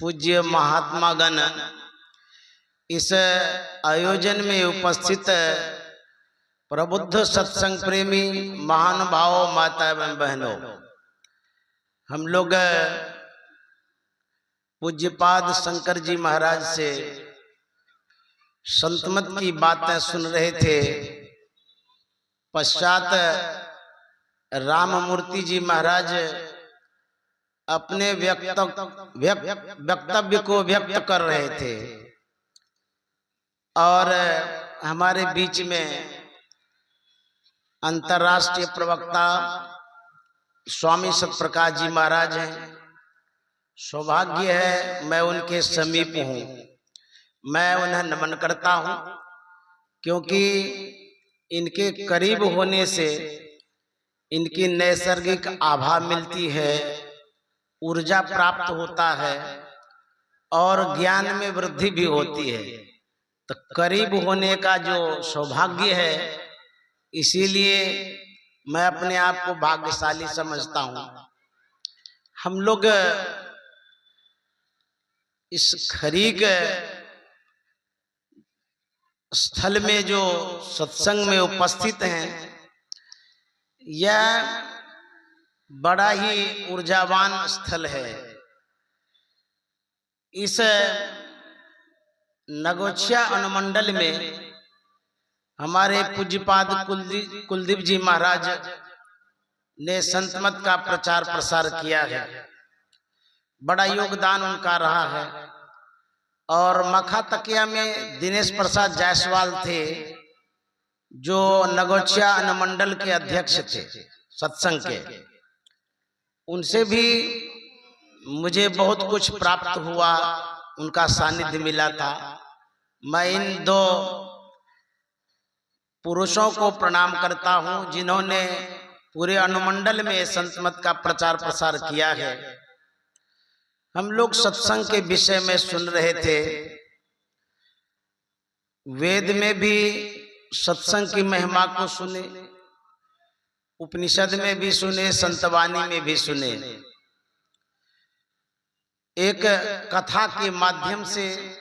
पूज्य महात्मागण, इस आयोजन में उपस्थित प्रबुद्ध सत्संग प्रेमी महानुभावों, माता एवं बहनों, हम लोग पूज्यपाद शंकर जी महाराज से संतमत की बातें सुन रहे थे। पश्चात राममूर्ति जी महाराज अपने वक्तव्य को व्यक्त कर रहे थे और हमारे बीच में अंतर्राष्ट्रीय प्रवक्ता स्वामी सतप्रकाश जी महाराज हैं। सौभाग्य है मैं उनके समीप हूँ, मैं उन्हें नमन करता हूँ, क्योंकि इनके करीब होने से इनकी नैसर्गिक आभा मिलती है, ऊर्जा प्राप्त होता है और ज्ञान में वृद्धि भी होती है। तो करीब होने का जो सौभाग्य है, इसीलिए मैं अपने आप को भाग्यशाली समझता हूँ। हम लोग इस खरीक स्थल में जो सत्संग में उपस्थित हैं, यह बड़ा ही ऊर्जावान स्थल है। इस नगोछिया अनुमंडल में हमारे पूज्यपाद कुलदीप जी महाराज ने संतमत का प्रचार प्रसार किया है। बड़ा योगदान उनका रहा है। और मखा तकिया में दिनेश प्रसाद जायसवाल थे, जो नगोछिया अनुमंडल के अध्यक्ष थे सत्संग के। उनसे भी मुझे बहुत कुछ प्राप्त हुआ, उनका सानिध्य मिला था। मैं इन दो पुरुषों को प्रणाम करता हूं, जिन्होंने पूरे अनुमंडल में संतमत का प्रचार प्रसार किया है। हम लोग सत्संग के विषय में सुन रहे थे। वेद में भी सत्संग की महिमा को सुने, उपनिषद में भी सुने, संतवाणी में भी सुने। एक कथा के माध्यम से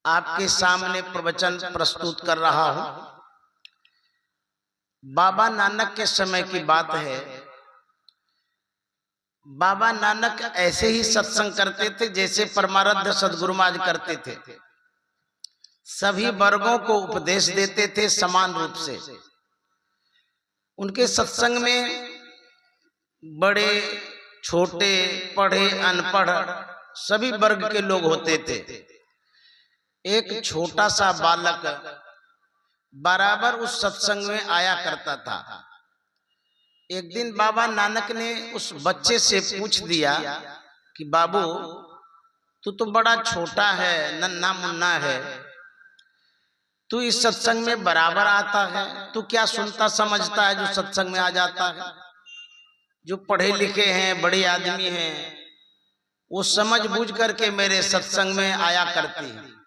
आपके सामने प्रवचन प्रस्तुत कर रहा हूं। बाबा नानक के समय की बात है। बाबा नानक ऐसे ही सत्संग करते थे जैसे परमाराध्य सद्गुरु महाराज करते थे। सभी वर्गों को उपदेश देते थे समान रूप से। उनके सत्संग में बड़े छोटे, पढ़े अनपढ़ सभी वर्ग के लोग होते थे। एक छोटा सा बालक बराबर उस सत्संग में आया करता था। एक दिन बाबा नानक ने उस बच्चे से पूछ दिया कि बाबू, तू तो बड़ा छोटा है, नन्हा मुन्ना है, तू इस सत्संग में बराबर आता है, तू क्या सुनता समझता है जो सत्संग में आ जाता है? जो पढ़े लिखे हैं, बड़े आदमी हैं, वो समझ बूझ करके मेरे सत्संग में आया करते हैं।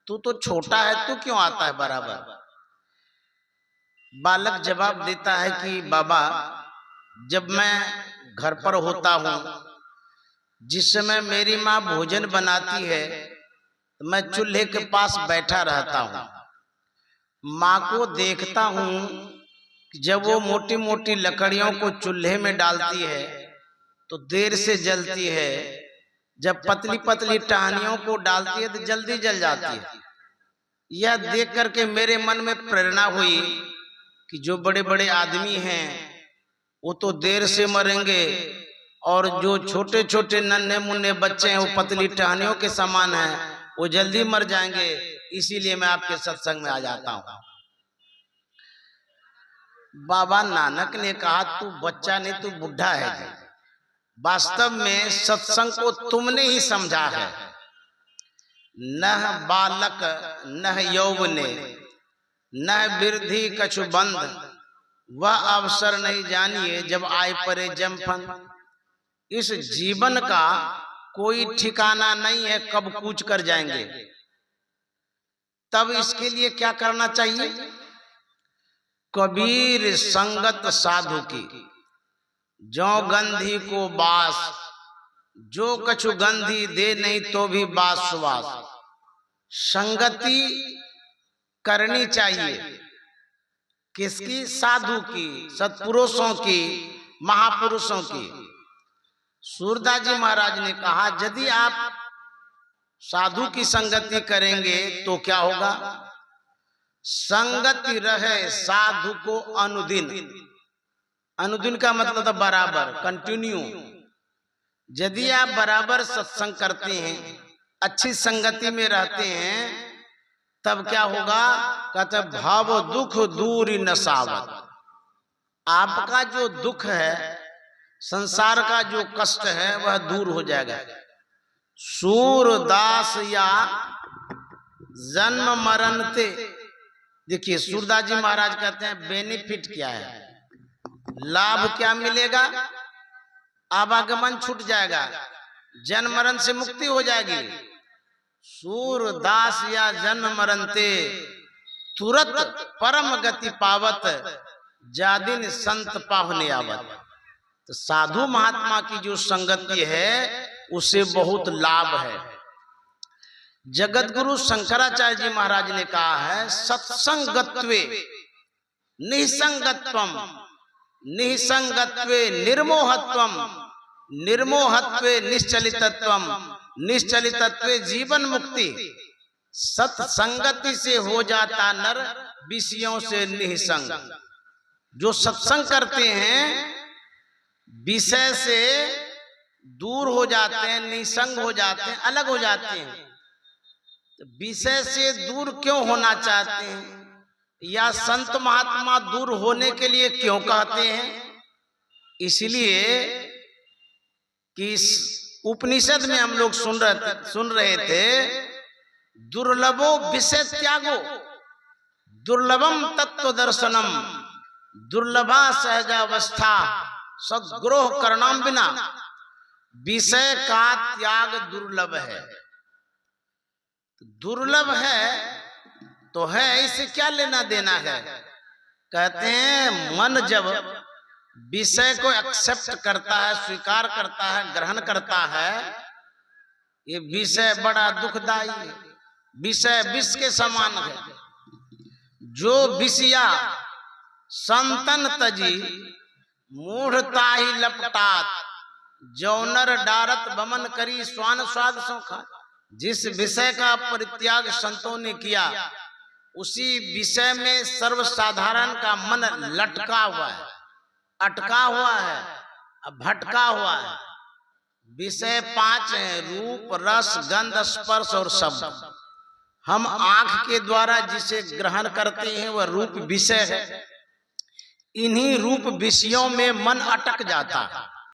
तू तो छोटा है, तू क्यों आता है बराबर? बालक जवाब देता है कि बाबा, जब मैं घर पर होता हूँ, जिस समय मेरी माँ भोजन बनाती है, तो मैं चूल्हे के पास बैठा रहता हूँ। माँ को देखता हूँ जब वो मोटी मोटी लकड़ियों को चूल्हे में डालती है तो देर से जलती है, जब पतली पतली टहनियों को डालती है तो जल्दी जल जाती है। यह देख करके मेरे मन में प्रेरणा हुई कि जो बड़े बड़े आदमी हैं वो तो देर से मरेंगे, और जो छोटे छोटे नन्हे मुन्ने बच्चे हैं वो पतली टहनियों के समान हैं, वो जल्दी मर जाएंगे। इसीलिए मैं आपके सत्संग में आ जाता हूँ। बाबा नानक ने कहा, तू बच्चा नहीं, तू बुढ़ा है। वास्तव में सत्संग को तुमने ही समझा है। नह बालक नह यौवने नह वृद्धि कछु बंध, वह अवसर नहीं जानिए जब आए परे जमफन। इस जीवन का कोई ठिकाना नहीं है, कब कूच कर जाएंगे। तब इसके लिए क्या करना चाहिए? कबीर संगत साधु की, जो गंधी को बास जो कछु गंधी दे नहीं तो भी बास सुवास। संगति करनी चाहिए किसकी? साधु की, सत्पुरुषों की, महापुरुषों की। सूरदास जी महाराज ने कहा यदि आप साधु की संगति करेंगे तो क्या होगा? संगति रहे साधु को अनुदिन। अनुदिन का मतलब बराबर, कंटिन्यू। यदि आप बराबर सत्संग करते हैं, अच्छी संगति में रहते हैं, तब क्या होगा? कहते भाव दुख दूर नसावत। आपका जो दुख है, संसार का जो कष्ट है, वह दूर हो जाएगा। सूरदास या जन्म मरण ते। देखिए सूरदास जी महाराज कहते हैं बेनिफिट क्या है, लाभ क्या मिलेगा? आवागमन छूट जाएगा, जन्म मरण से मुक्ति हो जाएगी। सूरदास या जन्म मरण ते तुरंत परम गति पावत, जादिन संत पावने आवत। तो साधु महात्मा की जो संगति है उसे बहुत लाभ है। जगत गुरु शंकराचार्य जी महाराज ने कहा है सत्संगत्वे निसंगत्वम, निसंगत्वे निर्मोहत्वम, निर्मोहत्वे निश्चलितत्वम, निश्चलितत्वे जीवन मुक्ति। सत्संगति से हो जाता नर विषयों से निसंग। जो सत्संग करते हैं विषय से दूर हो जाते हैं, निसंग हो जाते हैं, अलग हो जाते हैं। तो विषय से दूर क्यों होना चाहते हैं, या संत महात्मा दूर होने के लिए क्यों कहते हैं? इसलिए कि इस उपनिषद में हम लोग सुन रहे थे दुर्लभो विषय त्यागो, दुर्लभम तत्व दर्शनम, दुर्लभा सहजावस्था सद्गुरोह करणाम बिना। विषय का त्याग दुर्लभ है। दुर्लभ है तो है, इसे क्या लेना देना है? कहते हैं मन जब विषय को एक्सेप्ट करता है, स्वीकार करता है, ग्रहण करता है, ये विषय बड़ा दुखदाई है। विषय विष के समान है। जो विषया संतन तजी मूढ़ता ही लपटात, जौनर डारत बमन करी स्वान स्वाद सो खा। जिस विषय का परित्याग संतों ने किया, उसी विषय में सर्वसाधारण का मन लटका हुआ है, अटका हुआ है, भटका हुआ है। विषय 5 हैं, रूप रस गंध स्पर्श और शब्द। हम आंख के द्वारा जिसे ग्रहण करते हैं वह रूप विषय है। इन्हीं रूप विषयों में मन अटक जाता है।